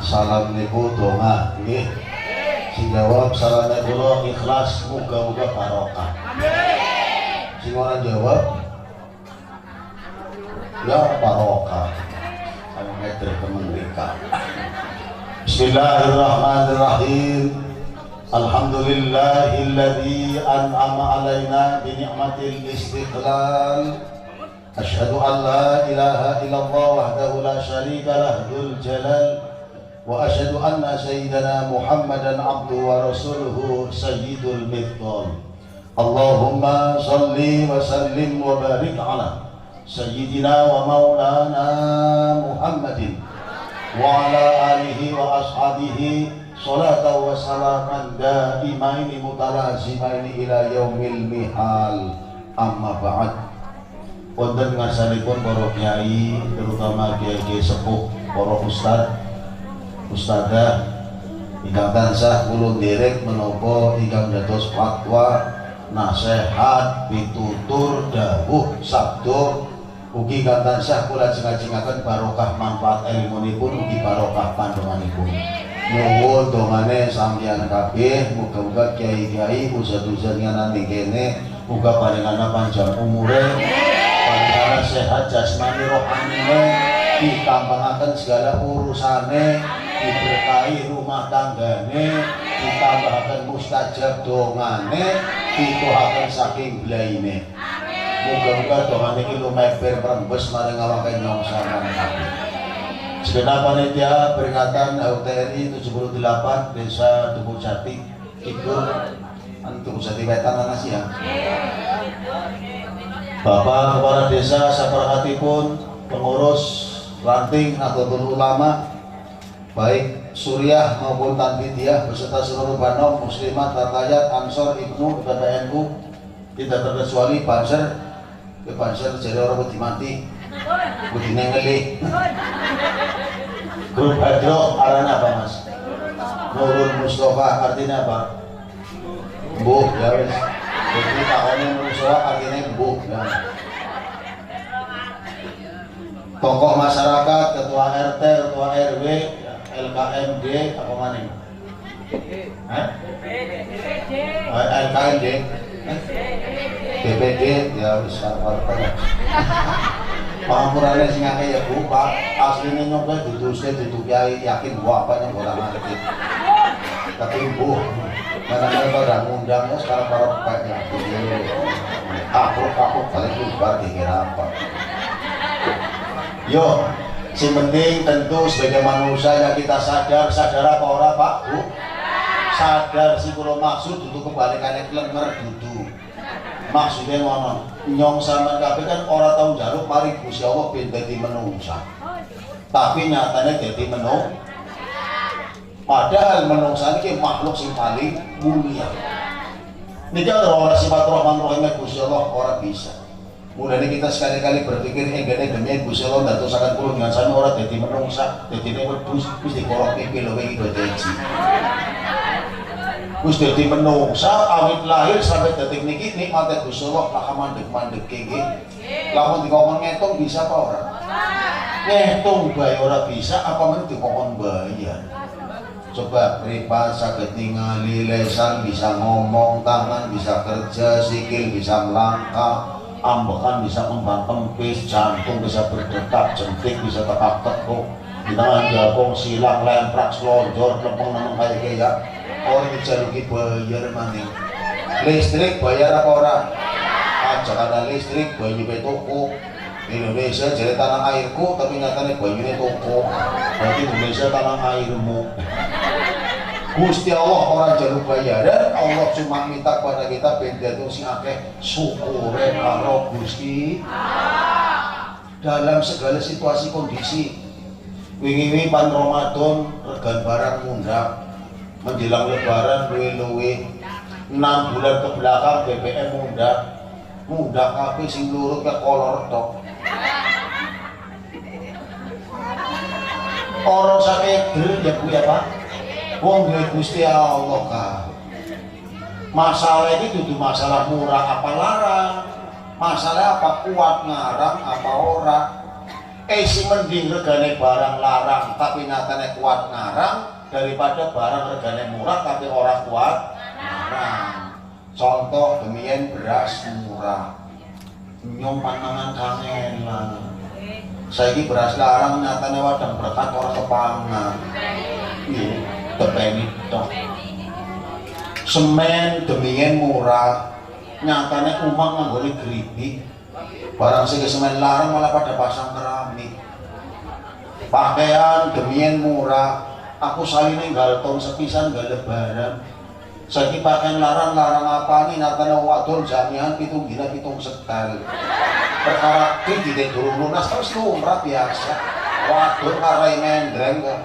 salam niku donga nggih. Sing jawab salahnya kula ikhlas muga-muga barokah. Sing ora jawab ya barokah. Saya ngeter kemenrika. Bismillahirrahmanirrahim. Alhamdulillahilladzi an'ama alaina bi ni'matil istiqlal. Asyhadu an la ilaha illallah wahdahu la syarika lah dzul jalal. Wa asyhadu anna sayyidana Muhammadan abduhu wa rasuluhu sayyidul mifdal. Allahumma shalli wa sallim wa barik ala sayyidina wa maulana Muhammadin wa ala alihi wa ashabihi salatan wa salaman daimaini mutalazimaini ila yaumil mihal. Amma ba'd. Wonten ngasanipun para kiai, terutama kiai sepuh, para ustadzah ingkang tansah kula nderek menapa ingkang dados fatwa, nasihat, pitutur, dawuh, sabda ugi ingkang tansah kula ajeng-ajengaken barokah manfaat ilmunipun ugi barokah panjenenganipun. Nuwun dongane sampeyan kabeh, muga-muga kiai-kiai ustadz-ustadz nganane kene muga paringana panjang umure, paringana sehat jasmani rohanine, ditambahaken segala urusane, diberkahi rumah tanggane, ditambahaken mustajab dongane, dituhaken saking blaine. Muga-muga dongane iki lumeber perembes maring awake nyongsanan kabeh. Segenap panitia peringatan HUT RI 78 Desa Dukuh Jati Kidul Dukuh Jati Wetan Nanas ya. Bapak Kepala Desa saperhatipun, pengurus ranting Nahdlatul Ulama baik Suriah maupun Tanbidiyah beserta seluruh Banom, Muslimat, Ratayat, Ansor, Ibnu, PPNU, tidak terkecuali Banser. Ke Banser jadi orang putih mati, putih nengeli. Grup Hadro arana apa mas? Nurul Mustafa artinya apa? Mbuh ya wis. Jadi tahunya Nurul Mustafa artinya mbuh ya. Tokoh masyarakat, ketua RT, ketua RW, LKMD apa mana? LKMD, BPD ya bisa partai. Pangapurannya sing akeh ya Bu, Pak. Asline nyoba dudusnya duduk kiai yakin gua apanya ora ngerti. Tapi Bu, mana-mana pada ngundang ya sekarang para peknya. Aku balik bubar dikira apa. Yo, si penting tentu sebagai manusia yang kita sadar apa ora Pak Bu? Sadar sih kalau maksud untuk kebalikannya klenger dudu. Maksudnya ngono, nyong sama kabeh kan ora tau njaluk mari Gusti Allah ben dadi menungsa. Tapi nyatanya dadi menungsa. Padahal menungsa iki makhluk sing paling mulia. Niki ora sifat Rahman Rahim Gusti Allah ora bisa. Mulane kita sekali-kali berpikir enggene demi Gusti Allah ndadosaken kula dengan sami ora dadi menungsa, dadine wedhus wis dikorok pipi lho iki do dadi. Wis dadi menungsa awit lahir sampai detik niki nikmate Gusti Allah lah mandeg-mandeg iki. Lamun dikongkon ngitung bisa apa ora? Ngitung bae ora bisa, apa men dikongkon bayar. Coba mripat saged ningali lesan bisa ngomong, tangan bisa kerja, sikil bisa melangkah, ambekan bisa kembang kempis, jantung bisa berdetak, jentik bisa tekak-tekuk, di tangan gabung silang lemprak selonjor lempeng nemeng kayak ya. Orang dijaluki bayar maning. Listrik bayar apa ora? Aja ada listrik banyune toko. Indonesia jadi tanah airku tapi nyatanya banyune toko. Berarti Indonesia tanah airmu. Gusti Allah orang jaluk bayaran, Allah cuma minta kepada kita benda sing akeh syukure karo Gusti. Dalam segala situasi kondisi. Wingi-wingi pan Ramadan regan barang mundhak. Menjelang lebaran luwe-luwe 6 bulan ke belakang BBM muda kabeh sing lurut ke kolor tok. Orang sakit ya Bu ya Pak. Wong duwe Gusti Allah ka. Masalah ini dudu masalah murah apa larang. Masalah apa kuat ngarang apa ora. si mending regane barang larang tapi nyatane kuat ngarang daripada barang regane murah tapi orang kuat ngarang. Contoh demian beras murah nyong pantangan kangelan saiki beras larang nyatane wadang berkat orang kepangan iya tepeni tok. Semen demian murah nyatane umang nganggone keripik barang sing semen larang malah pada pasang keramik. Pakaian demian murah aku saline galton sepisan gak lebaran saiki pakaian larang apa nih nyatane wadon jamian pitung dina pitung setel perkara iki durung lunas terus lumrah biasa wadon karai mendreng kok.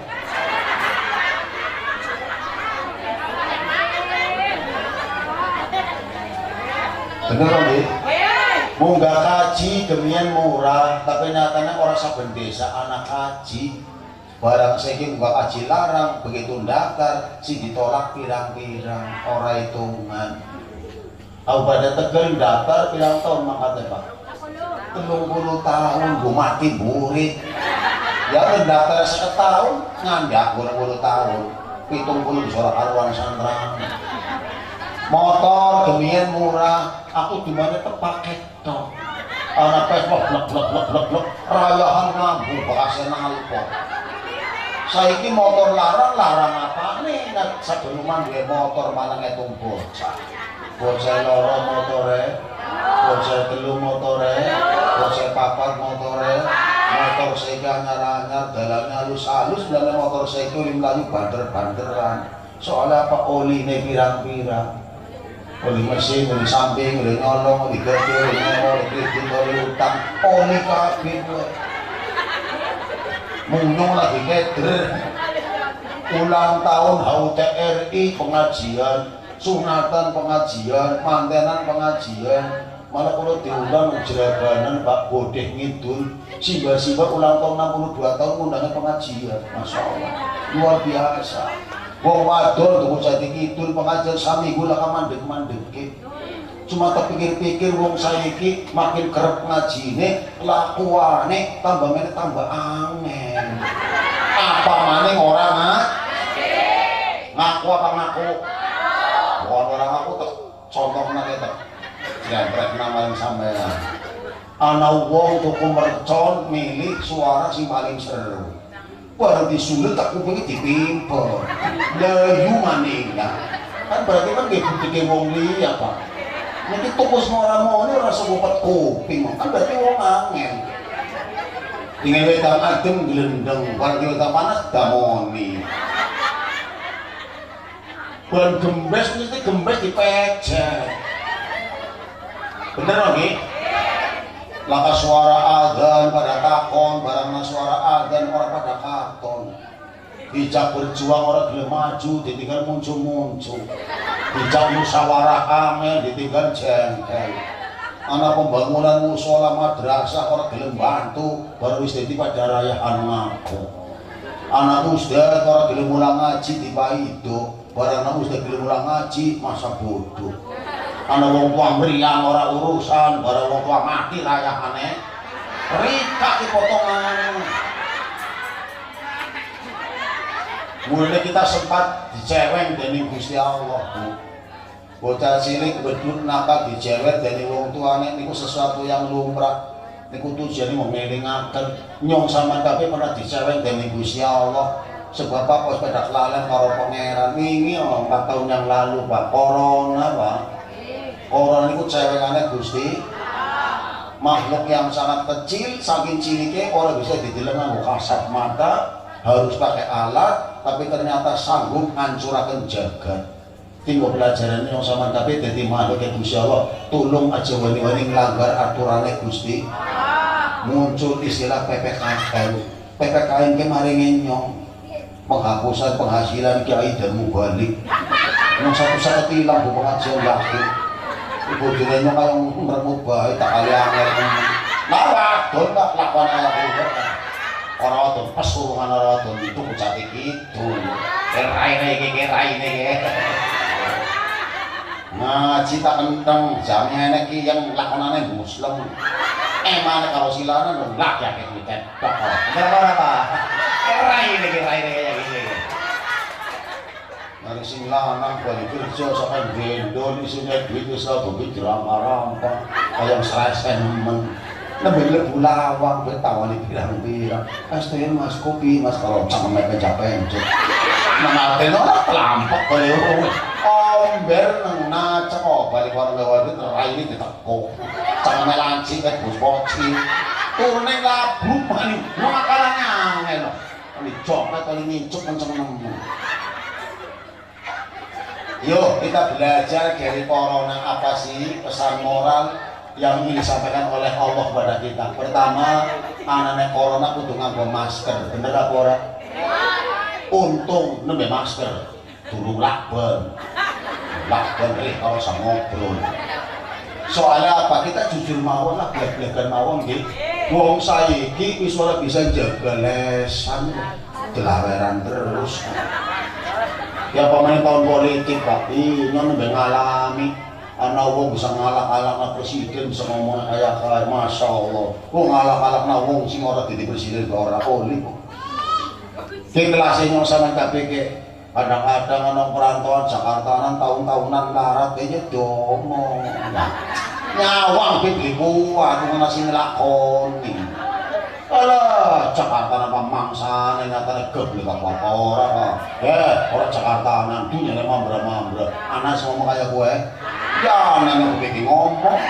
Bener nggih? Munggah kaji demian murah tapi nyatanya orang saben desa anak kaji barang saiki munggah kaji larang begitu daftar si ditolak pirang-pirang orang hitungan. Aku pada Tegal daftar pirang tahun mangkatnya Pak 30 tahun gue mati murid ya mendaftar setahun ngandak 20 tahun 70 disorak arwan sandra. Motor demian murah aku dimana terpakai toh anak pesok blek rayahan ngambu bekasnya nalpok saiki motor larang apa nih sebelum dia motor malah ngetung bocah loro motore bocah telu motore bocah papat motore motor saiki anyar-anyar dalannya halus-halus dan motor saiki mlayu banter-banteran soalnya apa oli ini pirang-pirang oli mesin, oli samping, oli nyolong, oli gede, oli nyolong, oli kredit, oli utang, oli kabin mungung lagi keder ulang tahun HUTRI pengajian sunatan pengajian, mantenan pengajian malah kalau diundang jerabanan Pak Bodeh Ngidul simba-simba ulang tahun 62 tahun undangnya pengajian Masya Allah luar biasa. Wong wadon tuku Jati Kidul pengajian saminggu lah mandeg-mandeg. Cuma terpikir-pikir wong saiki makin kerep ngajine, lakuane tambah meneh tambah angel. Apa maning orang ngaku apa ngaku? Bukan orang ngaku tuh contohnya kita. Jemprek nama yang sampean. Ana wong tuku mercon milih suara sing paling seru. Baru disulut tak kupingnya dipimpel layu maningnya kan berarti kan gak bukti wong liya Pak ini tukus mau ini rasa bupat kuping kan berarti wong angin dengan wedang adem gelendeng kalau di wedang panas damoni bulan gembes mesti gembes dipecek bener lagi laka suara adzan pada takon barangna suara adzan orang pada katon dijak berjuang orang gelem maju ditinggal muncul dijak musyawarah amel ditinggal jengkel anak pembangunan musola madrasah orang gelem bantu baru wis dadi pada rayahan ngaku anak ustad orang gelem mulang ngaji dipaido barang ustad gelem mulang ngaji masa bodoh ana wong tua mriyang ora urusan barang wong tua mati rayahane rika dipotongan mulai kita sempat diceweng dening Gusti Allah Bu bocah cilik bedut nakal dicewek dening wong tuane niku sesuatu yang lumrah niku tujuane mengelingaken nyong sampean kabeh pernah dicewek dening Gusti Allah sebab apa pada kelalen karo pangeran wingi 4 tahun yang lalu Pak corona Pak orang itu cewekannya Gusti makhluk yang sangat kecil saking ciliknya orang bisa dideleng nganggo kasat mata harus pakai alat tapi ternyata sanggup ngancuraken jagat tinggal pelajaran yang sama tapi jadi makhluk yang Gusti Allah tolong aja wani-wani ngelanggar aturannya Gusti muncul istilah PPKN kemarin nyong penghapusan penghasilan kiai dan mubalik yang satu-satu hilang bu pengajian yakin ibu dirinya kayak meremut baik tak kali angin larat don gak lakukan aku orang don pas kurungan orang don itu Jati Kidul kerai ini ngaji tak kenteng jamnya ini yang lakonannya Muslim emane kalau silanan nggak yakin miten tok apa rai ini kayak gini mari sing lanang bali kerja sampe gendon isine duit wis ora duwe ramah-ramah kaya sresen men nembe bulawang betawani pirang-pirang asten mas kopi mas kalau cangkem capek menate ora lampok kaya omber nang nacak balik warung-warung rai ini diteko cangkem lancing kan bos poci turune labu mani makalane angel ini coklat kali ngincuk kenceng nemu. Yuk kita belajar dari corona apa sih pesan moral yang ingin disampaikan oleh Allah kepada kita. Pertama, anak-anak corona kudu nganggo masker, bener apa ora? Untung nembe masker, durung lakben kalau sama ngobrol. Soalnya apa? Kita jujur mawon lah, blek-blekan mawon nggih. Wong saiki wis ora bisa jaga lesan, delaweran terus. Ya pemain tahun politik Pak, ini nembe ngalami ana wong bisa ngalak-alakna presiden bisa ngomong kayak Masya Allah. Wong ngalak-alakna wong sing ora dadi presiden ora oleh kok. Ki kelas nyong sampean KPK kadang-kadang ana perantauan Jakartaan tahun-tahunan larat kayaknya domo. Nyawang beli kuat ngono sing nglakoni. Alah, Jakarta apa mangsa nyatane geblek apa ora. Ora Jakarta nang dunyane mambra-mambra. Anak sing ngomong kaya kowe. Ya nang iki ngomong.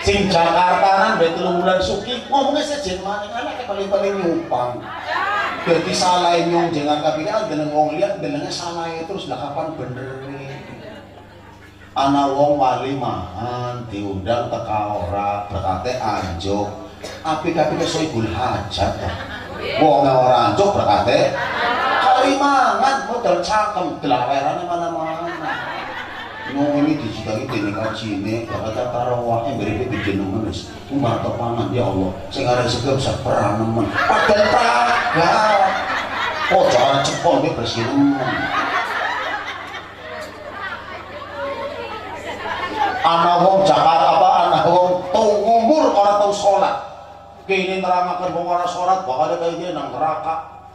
Sing Jakarta nang 3 bulan suki ngomongnya sejen maning anake paling-paling nyupang. Dadi salah nyong jangan kapikiran deleng wong liat delenge salah terus lah kapan bener. Ana wong wali mahan diundang teka ora berkate anjuk apik-apike soibul hajat wong ora anjuk berkate kali mangan modal cangkem delawerane mana-mana nung ini dijidangi dening kajine berkata tarawah mberipe dijenengan wis umarta pangan ya Allah sing arep segep saperang nemen padahal praga ojo ana cepon iki bersih nemen anak wong Jakarta apa anak wong tau ngumur orang tau sholat kini nerangakan wong orang sholat bakal kayak dia nang neraka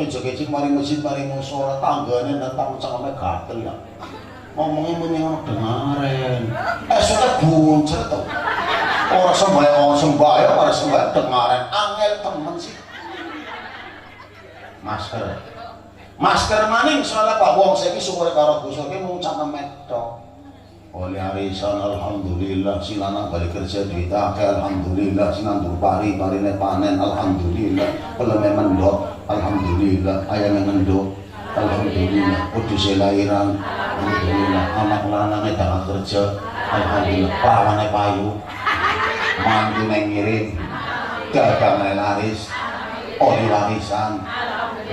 ejek-ejek mari masjid mari mau sholat tangganya datang cangkeme gatel ya ngomongnya menyang dengaren sudah buncet tuh orang sembahyang orang sembahyang dengaren angel temen sih masker maning soalnya Pak Wong saya syukur karo Gus Oke mau cangkem tok oleh arisan alhamdulillah silanang balik kerja duit akeh alhamdulillah sinandur parine panen alhamdulillah peleme mendok alhamdulillah ayam ngendok alhamdulillah kudus lahiran alhamdulillah anak lanange dapat kerja alhamdulillah prawane payu mantune ngirim dagangane laris oli warisan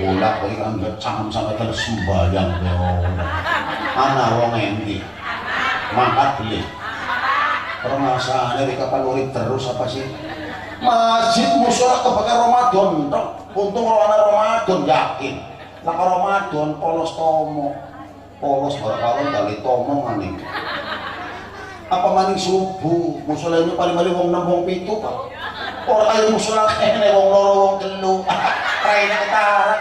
bolak balik kan cangkem sampai terus sembahyang ana wong endi mangkat beli permasalahannya di kapal urip terus apa sih masjid musola kebakar Ramadan untung Ramadan yakin lah Ramadan polos tomo polos berkalon dari tomo maning apa maning subuh musola ini paling-paling wong 6 wong 7 Pak orang kaya musola kene wong loro wong telu raine ketara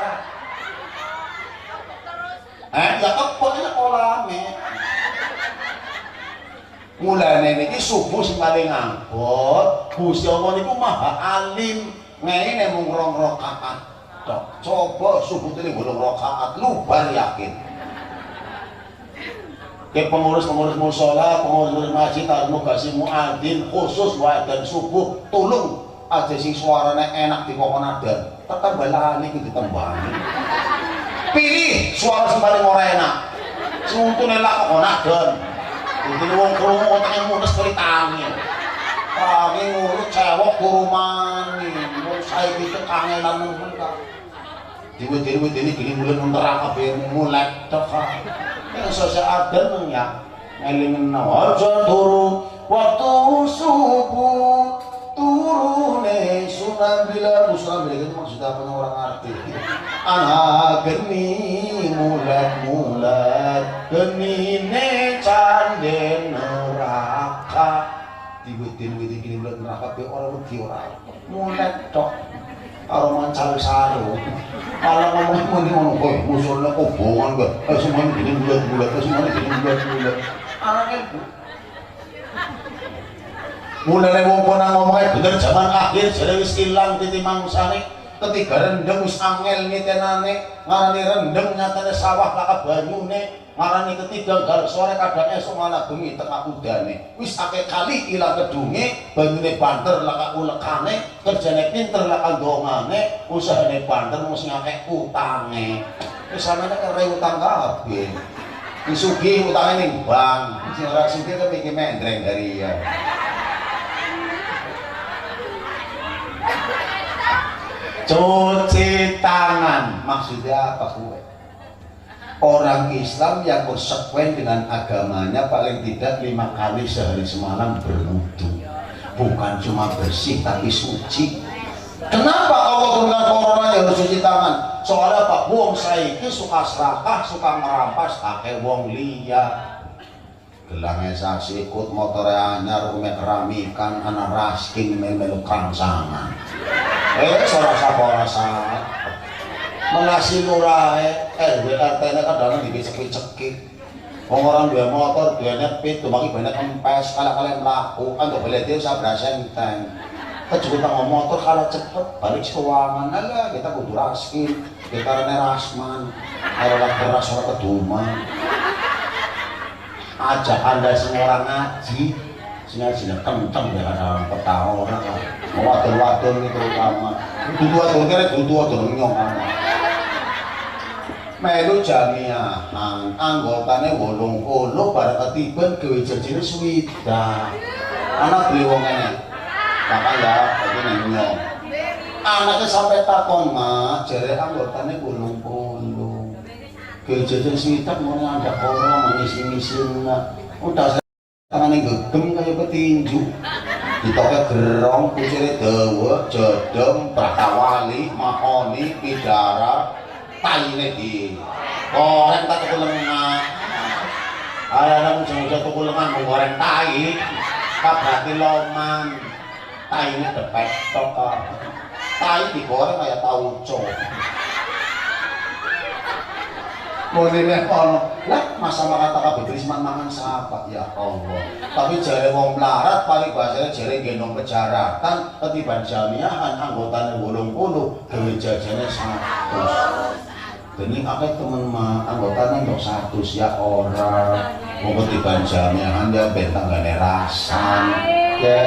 ya pokoknya olame mulane niki subuh sing paling ngangkut Gusti Allah niku Maha Alim ngene mung 2 rakaat tok coba subuh 8 rakaat lu bar yakin ke pengurus mushola pengurus masjid al-mugasi muadzin khusus wae subuh tulung aja sing suarane enak dikokon adan tetep balane iki ditembangi pilih suara sing paling ora enak sing untune lak kok adan jadi wong krungu otaknya munes kali tangi ngurut cewek kurumani wong saiki kekangenan nemen ta diwe-diwe dene gini mulen neraka kabeh mulek tok sose aden ya ngelingen aja turu waktu subuh turune sunan bila itu maksudnya apa orang arti anak geni mulat genine candena duit iki mulet neraka be ora wedi ora. Mulet tok. Karo mancal saru. Malah ngomong muni ngono kok musulne kobongan kok. Semuanya gini bulat-bulat, semuanya gini bulat-bulat. Angel Bu. Mulane wong kono ngomongnya bener zaman akhir jare wis ilang titi mangsane. Ketiga rendeng wis angel nitenane, ngarani rendeng nyatane sawah laka banyune. Marani ketiga gal sore kadang esuk malah bengi tengah udane. Wis akeh kali ilang kedunge, banyune banter laka ulekane, kerjane pinter laka dongane, usahane banter mesti akeh utange. Wis sampeyan kare utang kabeh. Wis sugih utange ning bank, sing ora sugih kok iki mendreng dari ya. Cuci tangan maksudnya apa gue? Orang Islam yang konsekuen dengan agamanya paling tidak 5 kali sehari semalam berwudu, bukan cuma bersih tapi suci. Kenapa Allah turunkan corona yang harus cuci tangan? Soalnya apa? Wong saiki suka serakah, suka merampas kakek wong liya. Gelangnya sasikut, motornya anyar, rumah keramikan, anak rasking, melu krangsangan. Rasa mengasih murai RWRT-nya kadang dibicek-bicekik. Orang dua motor, dua nyepit, tumbaki banyak kempes, kalian melaku, kan tuh boleh dia sabra senteng. Kita juga ngomong motor kalau cepet, balik keuangan lah, kita kudu raskin, kita rasman, kalau keras orang keduman. Ajak anda semua orang ngaji, sini kenceng dengan orang ketawa orang lah. Wadon-wadon ini terutama, dudu-wadon kira dudu-wadon nyong melu jamiahan, anggotanya 80 pada ketiban gawe jajine swidak. Anak beli wong ngene. Maka ya bagi nyong. Anaknya sampai takon, "Mak, jare anggotanya 80. Gawe jajan swidak mau ngandak ora mengisi-ngisina." Udah tangane gegem kaya petinju. Ditoke gerong, kucire dawa, jodong, pratawali, mahoni, pidara, taine di goreng tak tuku lengan. Ada ujung-ujung tuku lengan menggoreng tai, tak berarti loman. Taine depek tok. Tai digoreng kayak tauco. Mulane ono, lah masa kata kabeh Trisman mangan sapa ya Allah. Tapi jare wong melarat paling bahasane jare gendong kejaratan ketiban jamiahan anggotane 80 gawe jajane 100. Dene akeh temen mah anggotane ndok 100 ya ora. Wong ketiban jamiahan ya ben tanggane rasan. Ya.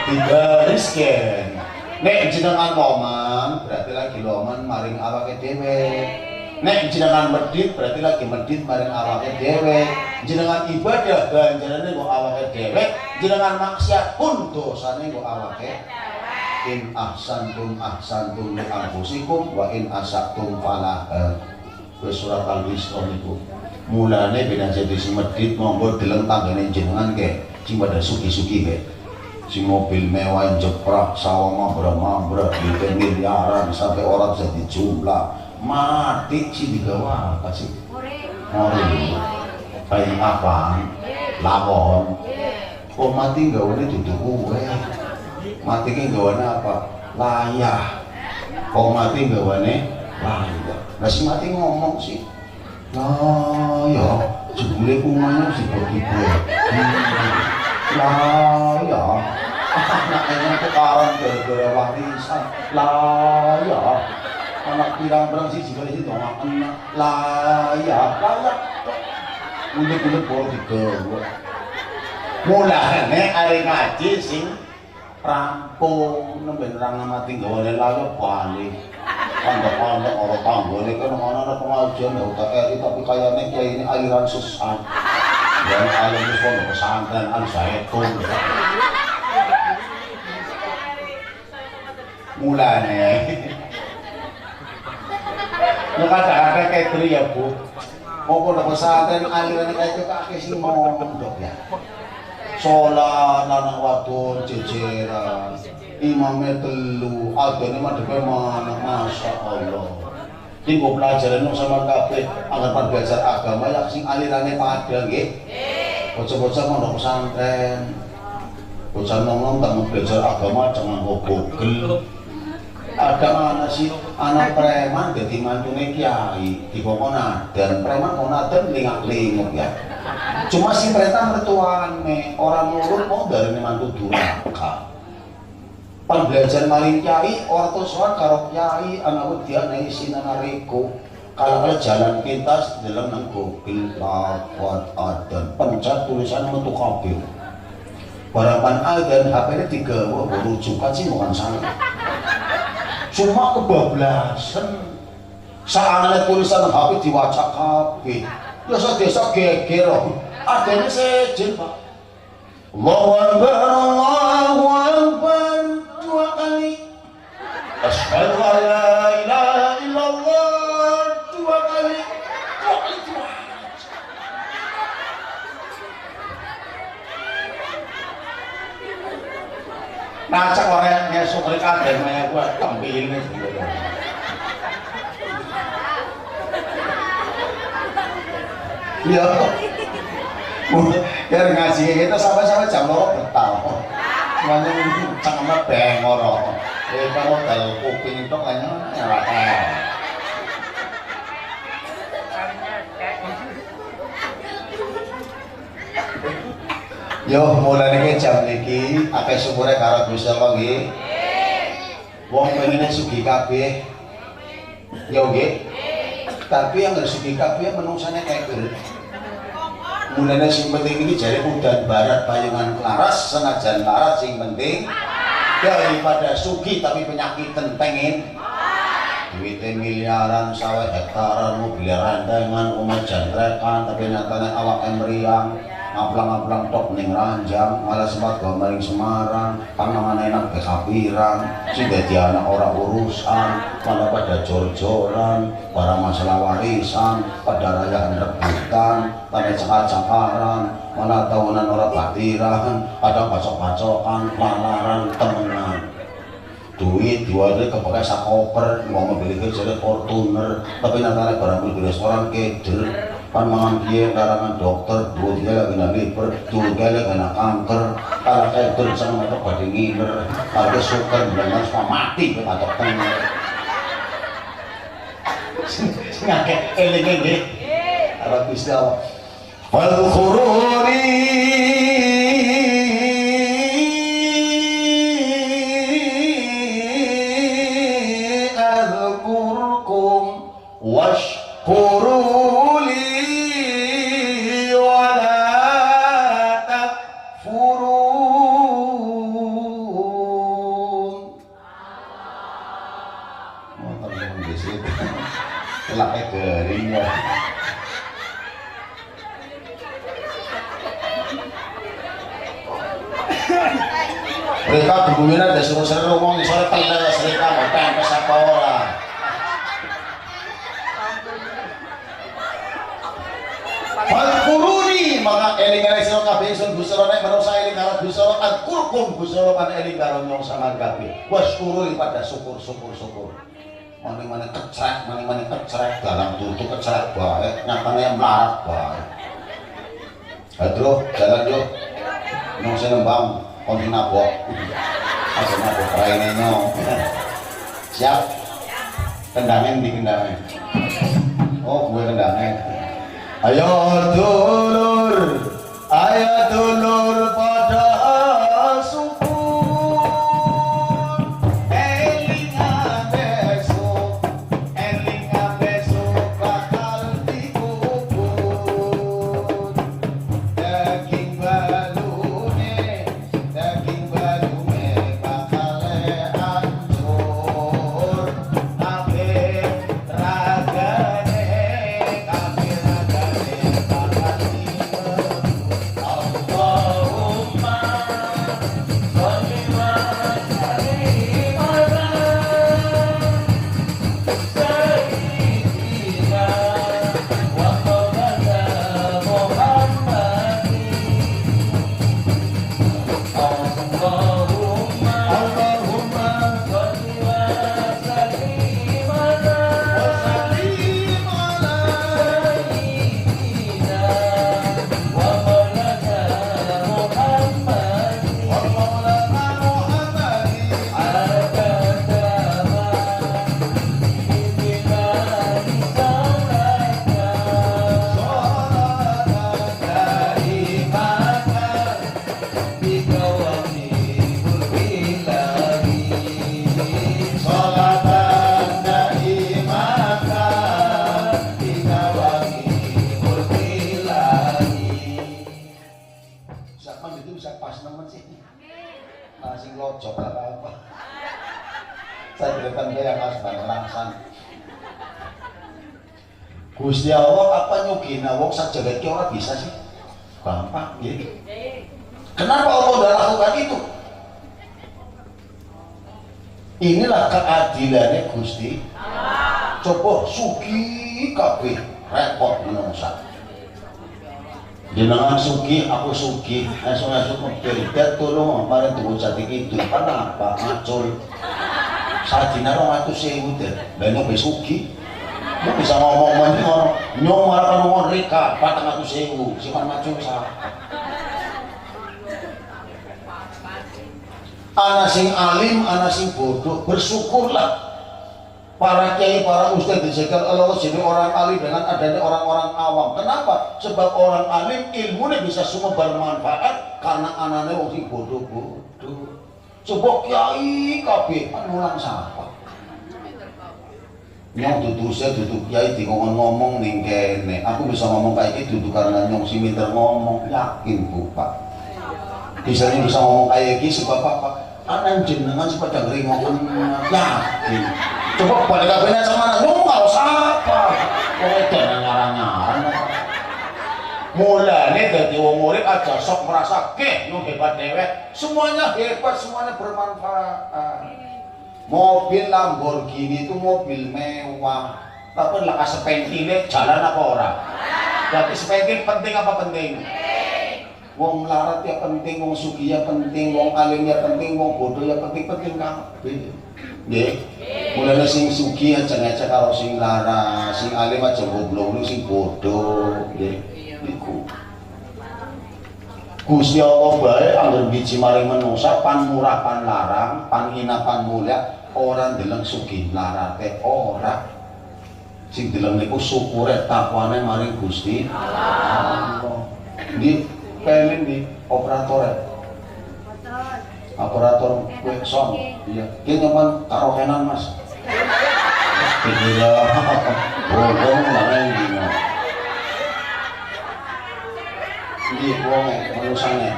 Digarisken. Nek jenengan loman berarti lagi loman maring awake dhewe. Nek jenengan medhit berarti lagi medhit maring awake dhewe. Jenengan ibadah ganjarane kok awake dhewe, jenengan maksiat pun dosane kok awake. In ahsantum li anfusikum wa in asaqtum falaha. Wis surat Al-Isra niku. Mulane ben jadi sing medhit monggo deleng tanggane jenengan ke, sing pada suki-suki ke. Si mobil mewah jeprak sawah mambra miliaran sampai orang bisa dijumlah. Mati sih digawa apa sih? Mori, kayak apa? Lawon. Oh mati gawane duduk gue. Mati kan gawane apa? Layah. Oh mati gawane layah. Nah si mati ngomong sih. Layah. Jebule kumanya si tiba-tiba. Layah. Anaknya tukaran gara-gara warisan. Layah. Anak pirang-pirang sih juga itu makan layak udah baru digawa. Mulane ari ngaji sing rampung nembe nerang mati gawane layak balik. Pondok-pondok ora tanggone kan ana pengajian ya UTRI tapi kayaknya kiai ini aliran sesat. Ya alim wis pondok pesantren Al Zaitun. Mulane ada kayak itu ya Bu. Mau pondok pesantren aliran kayak itu kakek sih mondok ya. Sholat lanang wadon jejeran, imamnya telu, adonnya madepnya mana, masya Allah. Ini gue pelajaran sama kabeh agar belajar agama yang sing alirannya pada, gitu. Bocah-bocah pondok pesantren, bocah nom-nom tak mau belajar agama jangan Google. Ada mana sih anak preman jadi mantune kiai di kokonan dan preman konaden lingak-linguk ya. Cuma si perintah mertuane orang nurut mau dari mantu duraka. Pan belajar maling kiai orang tusuan karo kiai anak dia naik sinan reko. Kalau jalan pintas dalam nang Google lawat adan pencet tulisan metu kabeh. Barapan adan HP-nya digawa rujukan sih bukan salah. Cuma kebablasan saat tulisan HP diwaca kabeh ya desa geger adanya sejen Pak. Allahu Akbar Allahu Akbar 2 kali asyhadu an la ilaha illallah 2 kali ngacak orang ngesuk mereka dan maya gua tampilin gitu. Iya ya ngaji kita sampai jam 2 betal semuanya cangkemnya bengor kalau dalam kuping itu kayaknya nyalakan yo mulai nih jam niki akeh syukure karo Gusti Allah nggih. Wong pengen sugih kabeh. Yo nggih. Tapi yang sugih kabeh menungsane keker. Mulane sing penting iki jare udan barat payungan laras senajan laras sing penting daripada sugih tapi penyakiten pengen. Duitnya miliaran, sawah hektaran, mobil randangan, omah jantrekan tapi nyatane awake meriang. Ngaplang-ngaplang tok ning ranjang malah sempat gambaring Semarang panganan enak kekapiran sing dadi anak ora urusan malah pada jor-joran para masalah warisan pada rayaan rebutan pada cakar-cakaran malah tahunan ora batiran kadang pacok-pacokan lalaran temenan duit diwali kepakai sakoper mau mobil jadi Fortuner tapi nanti barang beli restoran keder pan mangan dia karangan dokter dua dia lagi liver dua dia lagi kena kanker kalau kayak itu sama mereka pada ngiler kalau suka benar semua mati atau tengah ngakek eling ini Arab Islam Al-Qurani Al-Qurkum washkuru mereka bergumina ada seru-seru ngomong sore teles mereka mau pempes apa orang Al-Quruni maka eling-eling sira kabeh sun busara nek manusa eling karo busara al-kurkum busara kan eling karo nyong sampean kabeh wasyukuri pada syukur mani-mani kecrek dalam tutu kecrek bae nyatane melarat bae aduh jalan yuk nyong senembang konti nabok ada nabok raine nyong siap kendangin di kendangin oh gue kendangin ayo dulur pada syukur elingan besok bakal dikubur daging balune bakal hancur kabeh ragane bakal Allah nemen sih. Sing lojok apa. Saya berikan ke yang harus langsung. Gusti Allah apa nyugina wong sajagat ki ora bisa sih? Gampang nggih. Kenapa Allah udah lakukan itu? Inilah keadilannya Gusti Allah. Coba sugi kabeh repot menungsa. Jenengan sugi, aku sugi, esuk-esuk beda tolong kemarin tuh jati itu. Kenapa ngacul? Sadina 200.000 deh, banyak besugi. Lu bisa ngomong nyong marah ngomong Rika 400.000, simpan maju salah. Anak sing alim, anak sing bodoh, bersyukurlah. Para kiai, para ustadz dijaga Allah jadi orang alim dengan adanya orang-orang awam. Kenapa? Sebab orang alim ilmunya bisa semua bermanfaat karena anaknya wong sing bodoh-bodoh. Coba kiai kabeh mulang sapa. Nyong dudu saya duduk kiai di ngomong ning kene. Aku bisa ngomong kayak gitu dudu karena nyong si pinter ngomong, yakin Bu Pak. Bisa ngomong kayak gitu sebab apa? Anak jenengan sepada ngeri ngomong yakin. Coba balik kabehnya sama nyong enggak sapa. Wong edan ngarang-ngarang. Mulane dadi wong murid aja sok merasa nyong hebat dewek. Semuanya hebat, semuanya bermanfaat. Mobil Lamborghini itu mobil mewah, tapi laka sepentile jalan apa ora? Jadi sepentil penting apa penting? Wong melarat ya penting, wong sugih ya penting, wong alim ya penting, wong bodoh ya penting kabeh. Nggih. Mulane sing sugih aja ngecek karo sing larat, sing alim aja goblok, sing bodoh, nggih. Iku. Gusti Allah bae angger biji maring manungsa pan murah pan larang, pan hina pan mulia, ora ndeleng sugih larate ora. Sing deleng niku syukure takwane maring Gusti Allah. Di pengen di operator. Operator kue son. Iya, ki nyaman karohenan Mas. Gila. Bodoh nang ndi. Ini wong urusannya.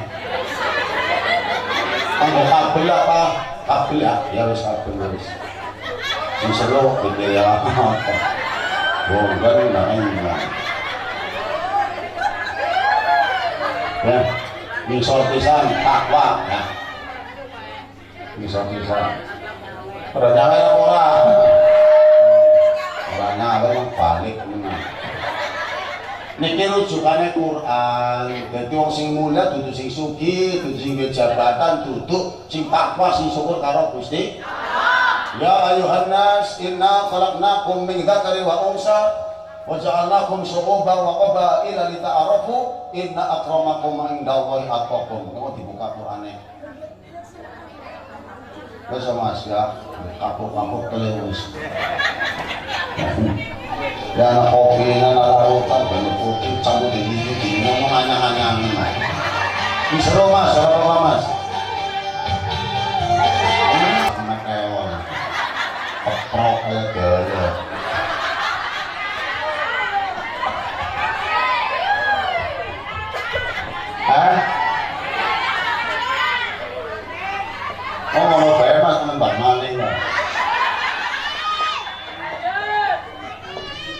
Anggo kabel apa? Kabel ya wis kabel wis. Sing seru gede ya apa. Wong kan nang ya, misal pisan takwa ya. Misal pisan. Renyawe ora. Ora nyawe balik menang. Niki rujukane Quran. Dadi wong sing mulia dudu sing sugih, dudu sing jabatan, dudu sing takwa, sing syukur karo Gusti Allah. Ya ayuhan nas, inna khalaqnakum min dzakari wa unsa wa ja'alnakum syu'uban wa qabaila lita'arafu inna akramakum indallahi atqakum. Kamu dibuka Qurane. Wes Mas ya, kapuk-kapuk telewis. Dan kopi na nalarutan banyak kopi campur di ngomong anyang-anyang ini seru Mas, apa Mas? Anak kewan keprok kayak gaya oh mau bayar Mas, menembak maling Mas.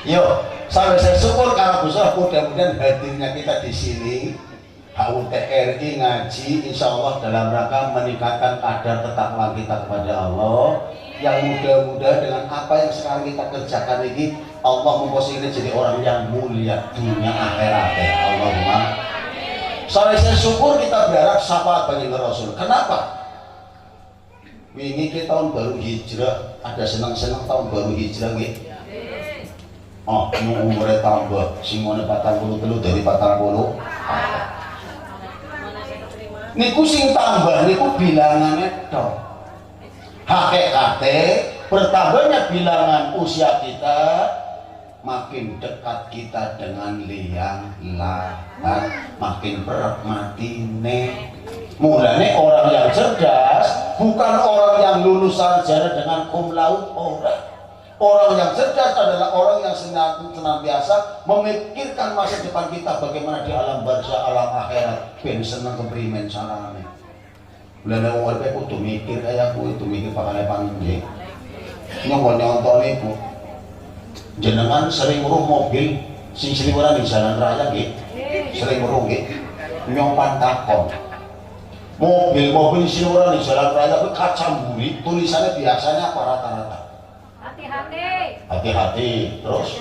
Yuk, sampai saya syukur karena besar mudah-mudahan hadirnya kita di sini HUTRI ngaji insya Allah dalam rangka meningkatkan kadar ketakwaan kita kepada Allah yang mudah-mudahan dengan apa yang sekarang kita kerjakan ini Allah memposisikan jadi orang yang mulia dunia akhirat. Allahumma. Sampai saya syukur kita berharap syafaat bagi Rasul. Kenapa? Wingi kita tahun baru hijrah, ada senang-senang tahun baru hijrah gitu. Oh, umurnya tambah, singone 43 dari 40. Niku sing tambah, niku bilangannya tok. Hakikate bertambahnya bilangan usia kita, makin dekat kita dengan liang lahat, makin berat matine. Mulane orang yang cerdas bukan orang yang lulus sarjana dengan cum laude, orang. Orang yang cerdas adalah orang yang senantiasa memikirkan masa depan kita, bagaimana di alam barzah, alam akhirat, ben seneng keprimen carane. Lha nek wong urip kudu mikir kaya kuwi, kudu mikir bakale panggih. Nyonton iku. Jenengan sering weruh mobil sing seliweran di jalan raya nggih? Sering weruh nggih. Nyompan takon. Mobil-mobil seliweran di jalan raya kuwi kaca mburi, tulisannya biasanya apa rata-rata? Hati-hati. Terus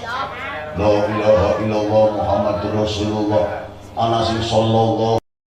la ilaha illallah Muhammadur Rasulullah, ana sing sallallahu